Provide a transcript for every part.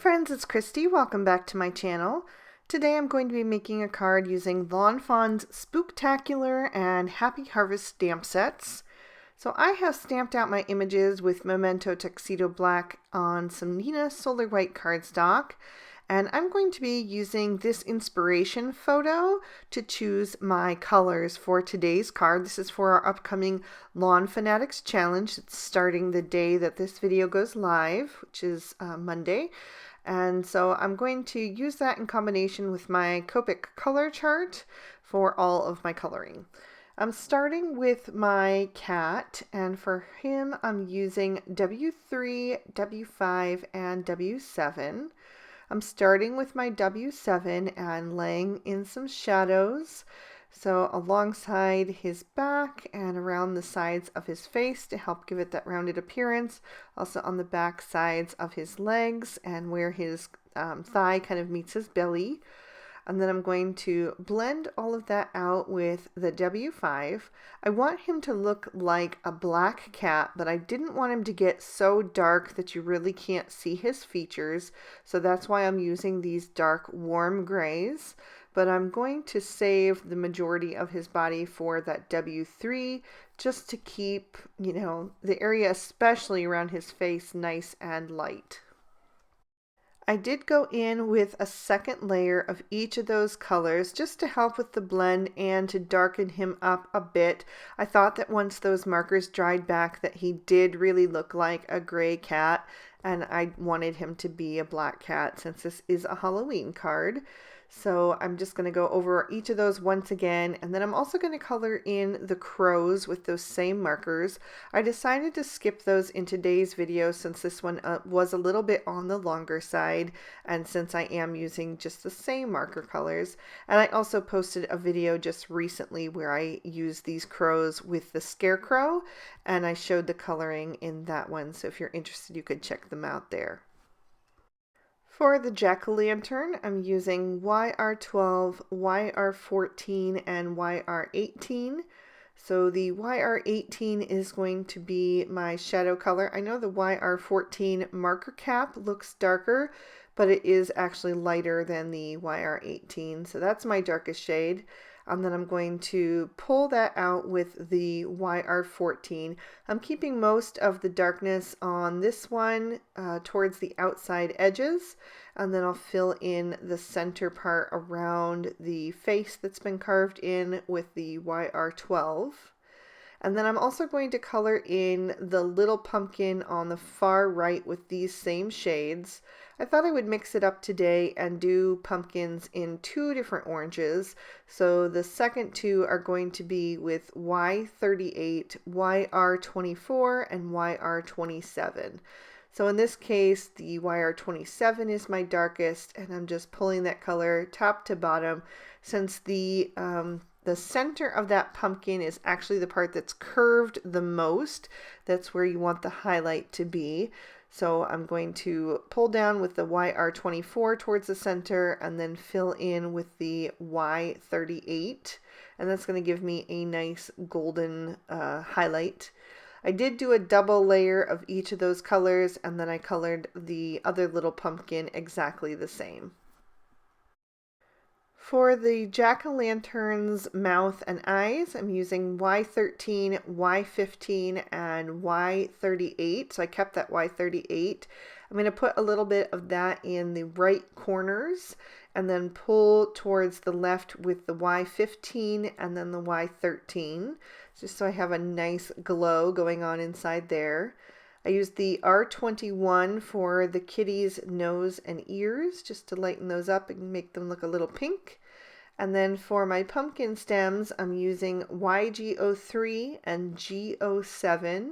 friends, it's Christy. Welcome back to my channel. Today I'm going to be making a card using Lawn Fawn's Spooktacular and Happy Harvest stamp sets. So I have stamped out my images with Memento Tuxedo Black on some Nina Solar White cardstock, and I'm going to be using this inspiration photo to choose my colors for today's card. This is for our upcoming Lawn Fanatics Challenge. It's starting the day that this video goes live, which is Monday. And so I'm going to use that in combination with my Copic color chart for all of my coloring. I'm starting with my cat, and for him I'm using W3, W5, and W7. I'm starting with my W7 and laying in some shadows. So alongside his back and around the sides of his face to help give it that rounded appearance. Also on the back sides of his legs and where his thigh kind of meets his belly. And then I'm going to blend all of that out with the W5. I want him to look like a black cat, but I didn't want him to get so dark that you really can't see his features. So that's why I'm using these dark warm grays. But I'm going to save the majority of his body for that W3 just to keep, the area especially around his face nice and light. I did go in with a second layer of each of those colors just to help with the blend and to darken him up a bit. I thought that once those markers dried back that he did really look like a gray cat, and I wanted him to be a black cat since this is a Halloween card. So I'm just going to go over each of those once again, and then I'm also going to color in the crows with those same markers. I decided to skip those in today's video since this one was a little bit on the longer side, and since I am using just the same marker colors. And I also posted a video just recently where I used these crows with the scarecrow, and I showed the coloring in that one, so if you're interested you could check them out there. For the jack-o'-lantern, I'm using YR12, YR14, and YR18. So the YR18 is going to be my shadow color. I know the YR14 marker cap looks darker, but it is actually lighter than the YR18. So that's my darkest shade. And then I'm going to pull that out with the YR14. I'm keeping most of the darkness on this one towards the outside edges, and then I'll fill in the center part around the face that's been carved in with the YR12. And then I'm also going to color in the little pumpkin on the far right with these same shades. I thought I would mix it up today and do pumpkins in two different oranges. So the second two are going to be with Y38, YR24, and YR27. So in this case, the YR27 is my darkest, and I'm just pulling that color top to bottom since the center of that pumpkin is actually the part that's curved the most. That's where you want the highlight to be. So I'm going to pull down with the YR24 towards the center and then fill in with the Y38. And that's going to give me a nice golden highlight. I did do a double layer of each of those colors, and then I colored the other little pumpkin exactly the same. For the jack-o'-lantern's mouth and eyes, I'm using Y13, Y15, and Y38. So I kept that Y38. I'm going to put a little bit of that in the right corners and then pull towards the left with the Y15 and then the Y13, just so I have a nice glow going on inside there. I used the R21 for the kitty's nose and ears, just to lighten those up and make them look a little pink. And then for my pumpkin stems, I'm using YG03 and G07.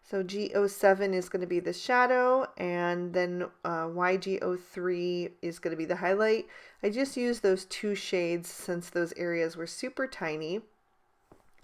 So G07 is going to be the shadow, and then YG03 is going to be the highlight. I just used those two shades since those areas were super tiny.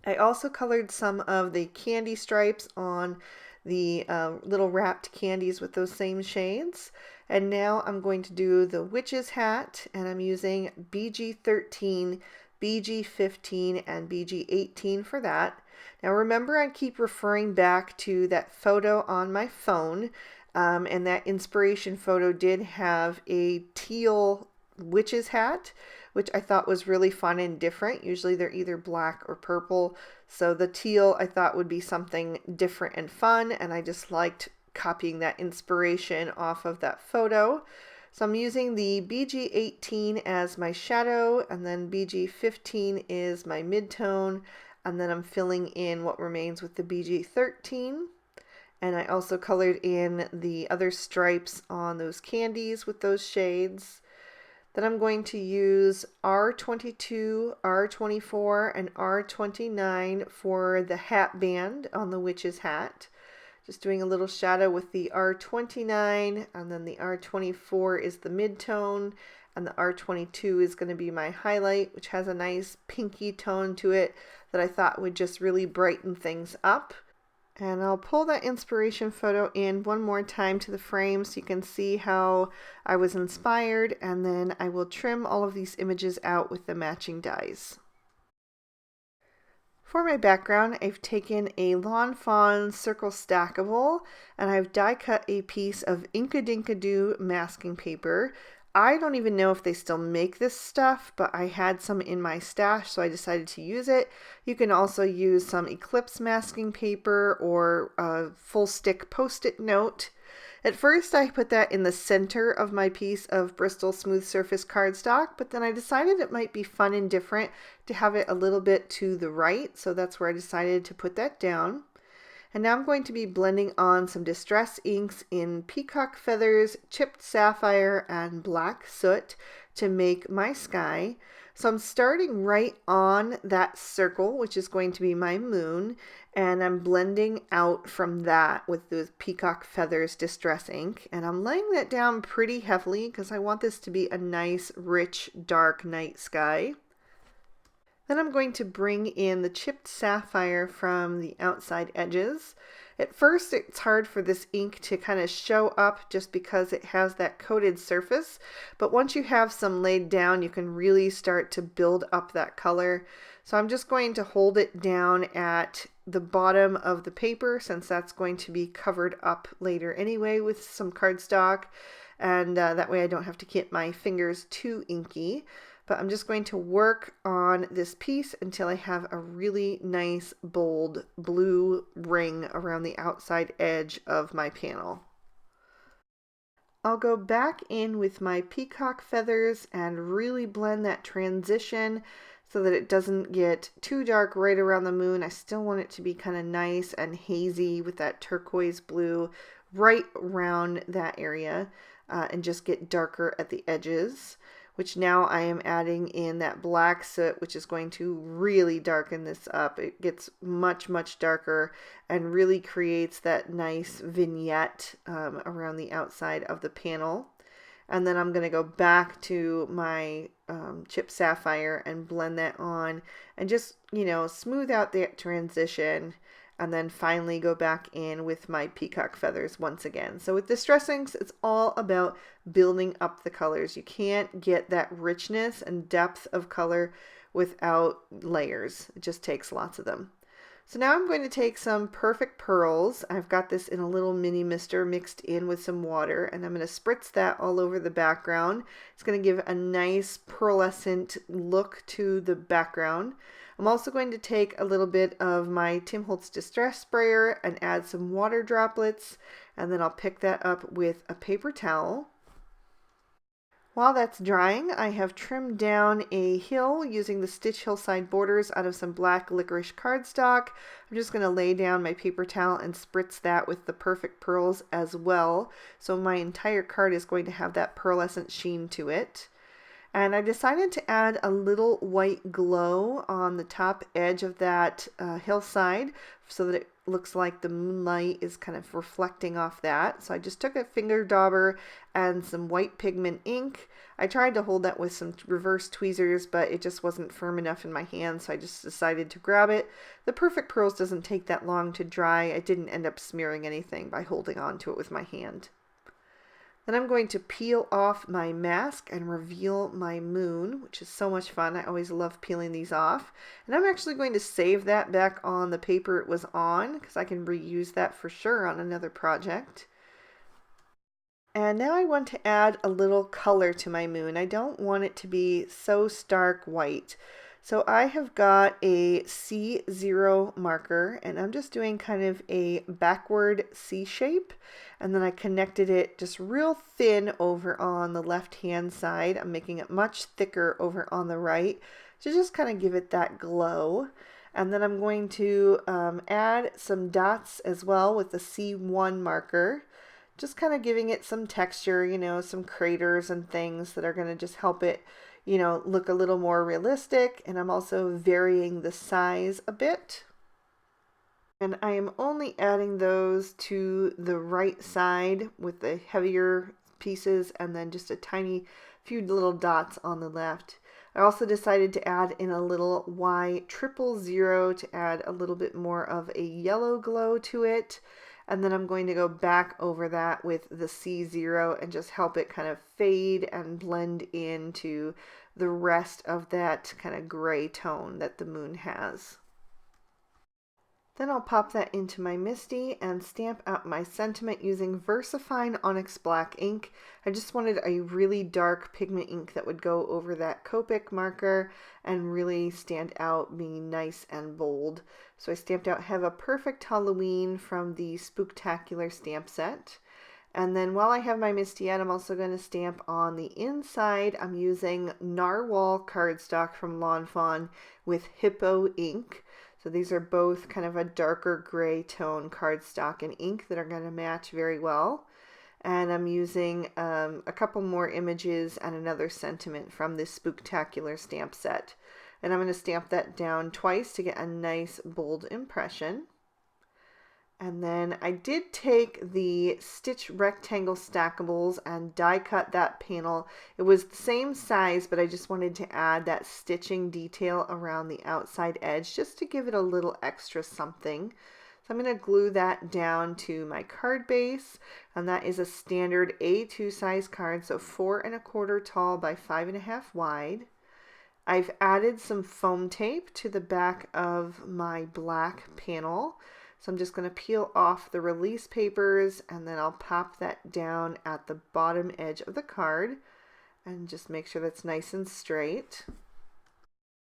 I also colored some of the candy stripes on the little wrapped candies with those same shades. And now I'm going to do the witch's hat, and I'm using BG13, BG15, and BG18 for that. Now remember, I keep referring back to that photo on my phone, And that inspiration photo did have a teal witch's hat, which I thought was really fun and different. Usually they're either black or purple. So the teal I thought would be something different and fun, and I just liked copying that inspiration off of that photo. So I'm using the BG18 as my shadow, and then BG15 is my midtone, and then I'm filling in what remains with the BG13. And I also colored in the other stripes on those candies with those shades. Then I'm going to use R22, R24, and R29 for the hat band on the witch's hat. Just doing a little shadow with the R29, and then the R24 is the midtone, and the R22 is going to be my highlight, which has a nice pinky tone to it that I thought would just really brighten things up. And I'll pull that inspiration photo in one more time to the frame so you can see how I was inspired, and then I will trim all of these images out with the matching dies. For my background, I've taken a Lawn Fawn circle stackable, and I've die cut a piece of Inkadinkado masking paper. I don't even know if they still make this stuff, but I had some in my stash, so I decided to use it. You can also use some Eclipse masking paper or a full stick post-it note. At first I put that in the center of my piece of Bristol smooth surface cardstock, but then I decided it might be fun and different to have it a little bit to the right, so that's where I decided to put that down. And now I'm going to be blending on some distress inks in peacock feathers, chipped sapphire, and black soot to make my sky. So I'm starting right on that circle, which is going to be my moon, and I'm blending out from that with those peacock feathers distress ink. And I'm laying that down pretty heavily because I want this to be a nice, rich, dark night sky. Then I'm going to bring in the chipped sapphire from the outside edges. At first it's hard for this ink to kind of show up just because it has that coated surface, but once you have some laid down you can really start to build up that color. So I'm just going to hold it down at the bottom of the paper since that's going to be covered up later anyway with some cardstock, and that way I don't have to get my fingers too inky. But I'm just going to work on this piece until I have a really nice bold blue ring around the outside edge of my panel. I'll go back in with my peacock feathers and really blend that transition so that it doesn't get too dark right around the moon. I still want it to be kind of nice and hazy with that turquoise blue right around that area, and just get darker at the edges, which now I am adding in that black soot, which is going to really darken this up. It gets much, much darker and really creates that nice vignette around the outside of the panel. And then I'm going to go back to my chipped sapphire and blend that on and just, smooth out that transition, and then finally go back in with my peacock feathers once again. So with distress inks, it's all about building up the colors. You can't get that richness and depth of color without layers. It just takes lots of them. So now I'm going to take some Purr-Fect pearls. I've got this in a little mini mister mixed in with some water, and I'm going to spritz that all over the background. It's going to give a nice pearlescent look to the background. I'm also going to take a little bit of my Tim Holtz Distress Sprayer and add some water droplets, and then I'll pick that up with a paper towel. While that's drying, I have trimmed down a hill using the Stitch Hillside borders out of some black licorice cardstock. I'm just going to lay down my paper towel and spritz that with the Purr-Fect pearls as well. So my entire card is going to have that pearlescent sheen to it. And I decided to add a little white glow on the top edge of that hillside so that it looks like the moonlight is kind of reflecting off that. So I just took a finger dauber and some white pigment ink. I tried to hold that with some reverse tweezers, but it just wasn't firm enough in my hand, so I just decided to grab it. The Purr-Fect pearls doesn't take that long to dry. I didn't end up smearing anything by holding on to it with my hand. Then I'm going to peel off my mask and reveal my moon, which is so much fun. I always love peeling these off. And I'm actually going to save that back on the paper it was on because I can reuse that for sure on another project. And now I want to add a little color to my moon. I don't want it to be so stark white. So I have got a C0 marker, and I'm just doing kind of a backward C shape, and then I connected it just real thin over on the left hand side. I'm making it much thicker over on the right to just kind of give it that glow. And then I'm going to add some dots as well with the C1 marker, just kind of giving it some texture, you know, some craters and things that are going to just help it, you know, look a little more realistic. And I'm also varying the size a bit. And I am only adding those to the right side with the heavier pieces, and then just a tiny few little dots on the left. I also decided to add in a little Y000 to add a little bit more of a yellow glow to it. And then I'm going to go back over that with the C0 and just help it kind of fade and blend into the rest of that kind of gray tone that the moon has. Then I'll pop that into my MISTI and stamp out my sentiment using VersaFine Onyx Black ink. I just wanted a really dark pigment ink that would go over that Copic marker and really stand out, being nice and bold. So I stamped out Have a Perfect Halloween from the Spooktacular stamp set. And then while I have my MISTI out, I'm also going to stamp on the inside. I'm using Narwhal cardstock from Lawn Fawn with Hippo ink. So these are both kind of a darker gray tone cardstock and ink that are going to match very well. And I'm using a couple more images and another sentiment from this Spooktacular stamp set. And I'm going to stamp that down twice to get a nice bold impression. And then I did take the Stitch Rectangle Stackables and die cut that panel. It was the same size, but I just wanted to add that stitching detail around the outside edge just to give it a little extra something. So I'm going to glue that down to my card base, and that is a standard A2 size card, so 4 1/4 tall by 5 1/2 wide. I've added some foam tape to the back of my black panel. So I'm just going to peel off the release papers, and then I'll pop that down at the bottom edge of the card and just make sure that's nice and straight.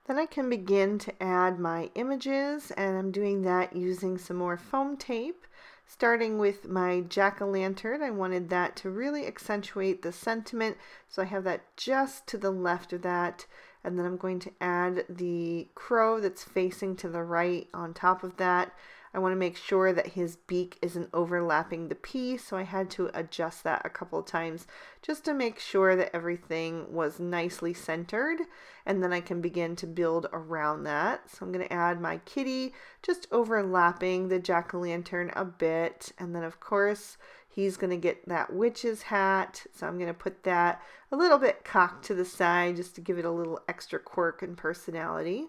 Then I can begin to add my images, and I'm doing that using some more foam tape. Starting with my jack-o'-lantern, I wanted that to really accentuate the sentiment, so I have that just to the left of that. And then I'm going to add the crow that's facing to the right on top of that. I want to make sure that his beak isn't overlapping the piece, so I had to adjust that a couple of times just to make sure that everything was nicely centered, and then I can begin to build around that. So I'm going to add my kitty just overlapping the jack-o'-lantern a bit, and then of course he's going to get that witch's hat, so I'm going to put that a little bit cocked to the side just to give it a little extra quirk and personality.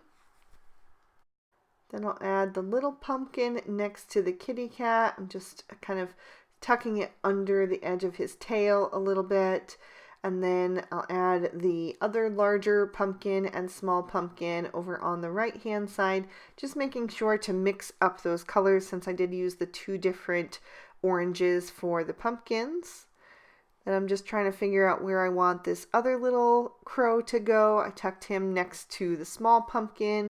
Then I'll add the little pumpkin next to the kitty cat. I'm just kind of tucking it under the edge of his tail a little bit. And then I'll add the other larger pumpkin and small pumpkin over on the right hand side, just making sure to mix up those colors since I did use the 2 different oranges for the pumpkins. And I'm just trying to figure out where I want this other little crow to go. I tucked him next to the small pumpkin.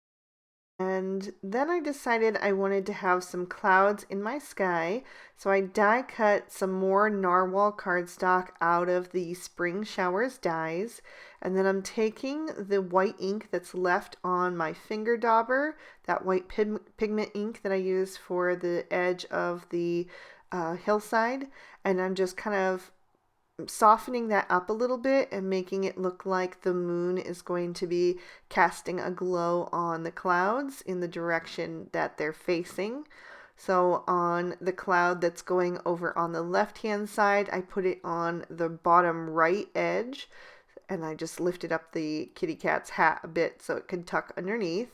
And then I decided I wanted to have some clouds in my sky, so I die cut some more narwhal cardstock out of the Spring Showers dies, and then I'm taking the white ink that's left on my finger dauber, that white pigment ink that I use for the edge of the hillside, and I'm just kind of softening that up a little bit and making it look like the moon is going to be casting a glow on the clouds in the direction that they're facing. So on the cloud that's going over on the left hand side, I put it on the bottom right edge, and I just lifted up the kitty cat's hat a bit so it could tuck underneath.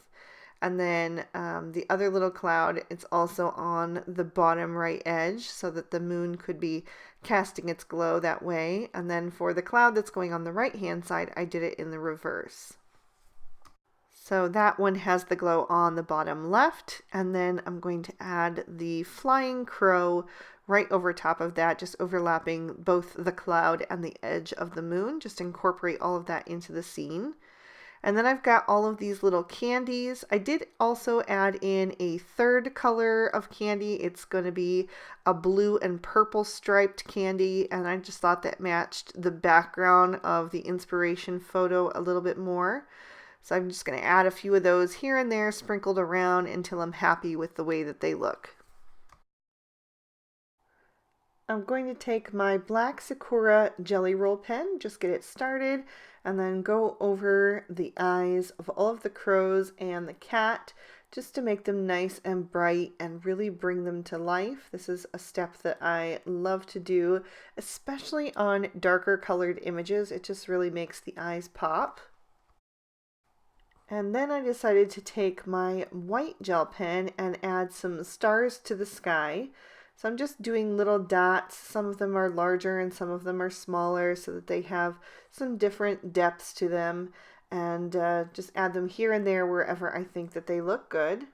And then the other little cloud, it's also on the bottom right edge so that the moon could be casting its glow that way. And then for the cloud that's going on the right hand side, I did it in the reverse. So that one has the glow on the bottom left, and then I'm going to add the flying crow right over top of that, just overlapping both the cloud and the edge of the moon. Just incorporate all of that into the scene. And then I've got all of these little candies. I did also add in a third color of candy. It's going to be a blue and purple striped candy, and I just thought that matched the background of the inspiration photo a little bit more. So I'm just going to add a few of those here and there sprinkled around until I'm happy with the way that they look. I'm going to take my black Sakura Jelly Roll pen, just get it started, and then go over the eyes of all of the crows and the cat just to make them nice and bright and really bring them to life. This is a step that I love to do, especially on darker colored images. It just really makes the eyes pop. And then I decided to take my white gel pen and add some stars to the sky. So I'm just doing little dots. Some of them are larger and some of them are smaller so that they have some different depths to them, and just add them here and there wherever I think that they look good.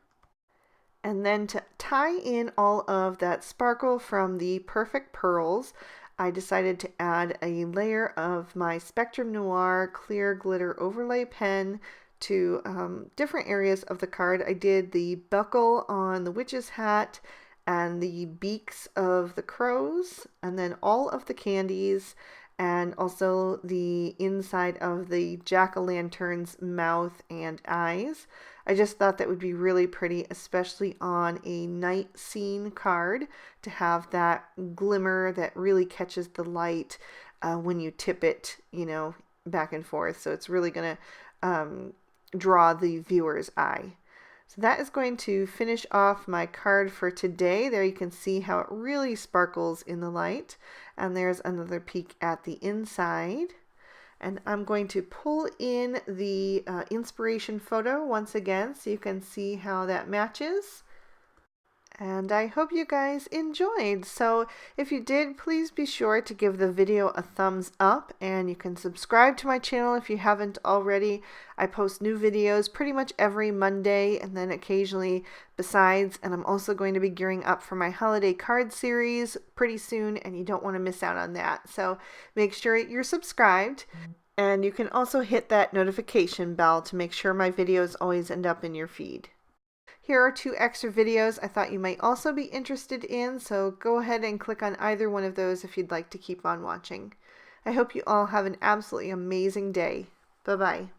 And then to tie in all of that sparkle from the Purr-Fect pearls, I decided to add a layer of my Spectrum Noir clear glitter overlay pen to different areas of the card. I did the buckle on the witch's hat and the beaks of the crows, and then all of the candies, and also the inside of the jack-o'-lantern's mouth and eyes. I just thought that would be really pretty, especially on a night scene card, to have that glimmer that really catches the light when you tip it, you know, back and forth. So it's really going to draw the viewer's eye. So that is going to finish off my card for today. There you can see how it really sparkles in the light. And there's another peek at the inside. And I'm going to pull in the inspiration photo once again so you can see how that matches. And I hope you guys enjoyed. So if you did, please be sure to give the video a thumbs up, and you can subscribe to my channel if you haven't already. I post new videos pretty much every Monday and then occasionally besides, and I'm also going to be gearing up for my holiday card series pretty soon, and you don't want to miss out on that. So make sure you're subscribed, and you can also hit that notification bell to make sure my videos always end up in your feed. Here are 2 extra videos I thought you might also be interested in, so go ahead and click on either one of those if you'd like to keep on watching. I hope you all have an absolutely amazing day. Bye-bye.